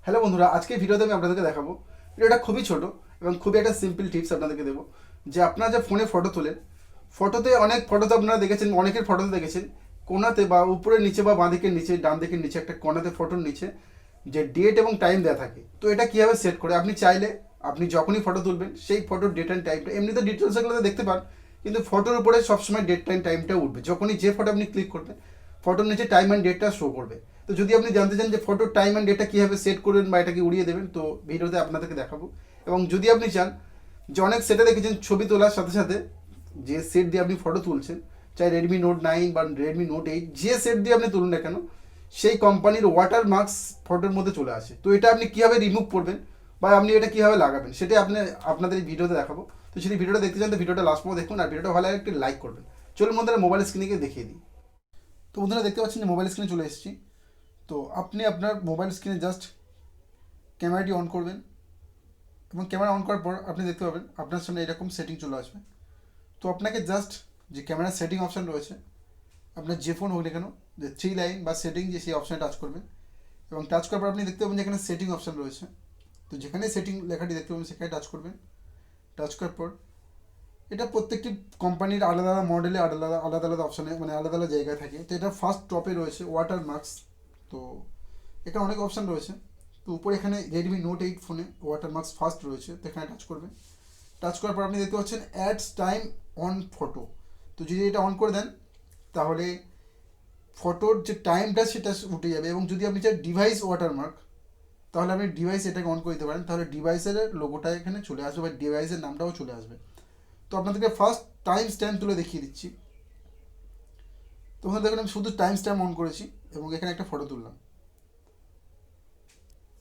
Hello বন্ধুরা, আজকে ভিডিওতে আমি আপনাদেরকে দেখাবো। ভিডিওটা খুবই ছোট এবং খুবই একটা সিম্পল টিপস আপনাদেরকে দেবো যে আপনারা যে ফোনে ফটো তোলেন, ফটোতে অনেক ফটোতে আপনারা দেখেছেন, অনেকের ফটোতে দেখেছেন কোনাতে বা উপরে নিচে বা বাঁ দিকের নিচে ডান দিকের নিচে একটা কোনাতে ফটোর নিচে যে ডেট এবং টাইম দেওয়া থাকে। তো এটা কীভাবে সেট করে আপনি চাইলে আপনি যখনই ফটো তুলবেন সেই ফটোর ডেট অ্যান্ড টাইমটা এমনিতে ডিটেলস এগুলোতে দেখতে পান, কিন্তু ফটোর উপরে সবসময় ডেট অ্যান্ড টাইমটা উঠবে। যখনই যে ফটো আপনি ক্লিক করবেন ফটোর নিচে টাইম অ্যান্ড ডেটটা শো করবে। তো যদি আপনি জানতে চান যে ফটোর টাইম অ্যান্ড ডেটটা কীভাবে সেট করবেন বা এটাকে উড়িয়ে দেবেন, তো ভিডিওতে আপনাদেরকে দেখাবো। এবং যদি আপনি চান যে অনেক সেটে দেখেছেন ছবি তোলার সাথে সাথে যে সেট দিয়ে আপনি ফটো তুলছেন, চাই Redmi Note 9 বা Redmi Note 8, যে সেট দিয়ে আপনি তুলুন না কেন সেই কোম্পানির ওয়াটার মার্কস ফটোর মধ্যে চলে আসে। তো এটা আপনি কীভাবে রিমুভ করবেন বা আপনি এটা কীভাবে লাগাবেন সেটাই আপনাদের এই ভিডিওতে দেখাবো। তো যদি ভিডিওটা দেখতে চান তো ভিডিওটা লাস্ট পর্যন্ত দেখুন, আর ভিডিওটা ভালো লাগে একটু লাইক করবেন। চলুন বন্ধুরা মোবাইল স্ক্রিনে গিয়ে দেখিয়ে দিই। তো বন্ধুরা দেখতে পাচ্ছেন যে মোবাইল স্ক্রিনে চলে এসেছি। তো আপনি আপনার মোবাইল স্ক্রিনে জাস্ট ক্যামেরাটি অন করবেন এবং ক্যামেরা অন করার পর আপনি দেখতে পাবেন আপনার সামনে এরকম সেটিং চলে আসবে। তো আপনাকে জাস্ট যে ক্যামেরার সেটিং অপশান রয়েছে, আপনার যে ফোন হোক না কেন, যে থ্রি লাইন বা সেটিং যে সেই অপশানে টাচ করবেন এবং টাচ করার পর আপনি দেখতে পাবেন যে এখানে সেটিং অপশান রয়েছে। তো যেখানে সেটিং লেখাটি দেখতে পাবেন সেখানে টাচ করবেন। টাচ করার পর এটা প্রত্যেকটি কোম্পানির আলাদা আলাদা মডেলে আলাদা আলাদা আলাদা অপশানে মানে আলাদা আলাদা জায়গায় থাকে। তো এটা ফার্স্ট টপে রয়েছে ওয়াটার মার্কস। তো এখানে অনেক অপশান রয়েছে। তো উপরে এখানে Redmi Note 8 ফোনে ওয়াটার মার্কস ফার্স্ট রয়েছে, তো এখানে টাচ করবেন। টাচ করার পর আপনি দেখতে পাচ্ছেন অ্যাডস টাইম অন ফটো। তো যদি এটা অন করে দেন তাহলে ফটোর যে টাইমটা সেটা উঠে যাবে। এবং যদি আপনি চান ডিভাইস ওয়াটারমার্ক, তাহলে আপনি ডিভাইস এটাকে অন করে দিতে পারেন, তাহলে ডিভাইসের লোগোটা এখানে চলে আসবে বা ডিভাইসের নামটাও চলে আসবে। তো আপনাদেরকে ফার্স্ট টাইম স্ট্যাম্প তুলে দেখিয়ে দিচ্ছি। তো ওখানে দেখুন আমি শুধু টাইম স্ট্যাম্প অন করেছি এবং এখানে একটা ফটো তুললাম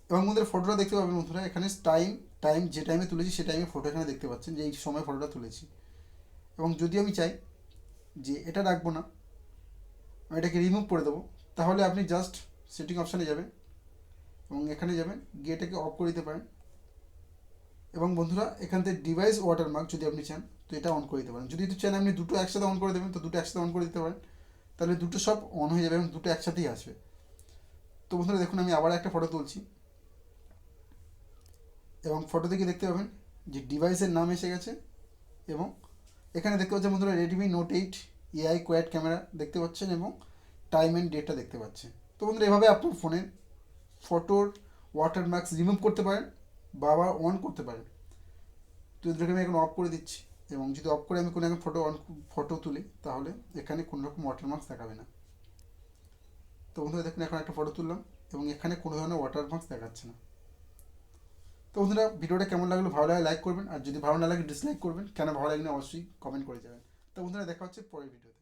এবং বন্ধুরা ফটোটা দেখতে পাবেন। বন্ধুরা এখানে টাইম টাইম যে টাইমে তুলেছি সে টাইমে ফটো এখানে দেখতে পাচ্ছেন যে এই সময় ফটোটা তুলেছি। এবং যদি আমি চাই যে এটা রাখবো না, আমি এটাকে রিমুভ করে দেবো, তাহলে আপনি জাস্ট সেটিং অপশানে যাবেন এবং এখানে যাবেন গিয়ে এটাকে অফ করে দিতে পারেন। এবং বন্ধুরা এখান থেকে ডিভাইস ওয়াটারমার্ক যদি আপনি চান তো এটা অন করে দিতে পারেন। যদি চান আপনি দুটো একসাথে অন করে দেবেন তো দুটো একসাথে অন করে দিতে পারেন, তাহলে দুটো সব অন হয়ে যাবে এবং দুটো একসাথেই আসবে। তো বন্ধুরা দেখুন আমি আবার একটা ফটো তুলছি এবং ফটো থেকে দেখতে পাবেন যে ডিভাইসের নাম এসে গেছে এবং এখানে দেখতে পাচ্ছেন বন্ধুরা Redmi Note 8 AI quad camera দেখতে পাচ্ছেন এবং টাইম অ্যান্ড ডেটটা দেখতে পাচ্ছেন। তো বন্ধুরা এভাবে আপনার ফোনের ফটোর ওয়াটারমার্কস রিমুভ করতে পারেন বা আবার অন করতে পারেন। তো এদেরকে আমি এখন অফ করে দিচ্ছি এবং যদি অফ করে আমি কোনো এখন ফটো তুলি তাহলে এখানে কোনো রকম ওয়াটারমার্কস দেখাবে না। তো বন্ধুরা দেখুন এখন একটা ফটো তুললাম এবং এখানে কোনো ধরনের ওয়াটারমার্কস দেখাচ্ছে না। তো বন্ধুরা ভিডিওটা কেমন লাগলো, ভালো লাগে লাইক করবেন, আর যদি ভালো না লাগে ডিসলাইক করবেন। কেন ভালো লাগে না অবশ্যই কমেন্ট করে যাবেন। তো বন্ধুরা দেখা হচ্ছে পরের ভিডিওতে।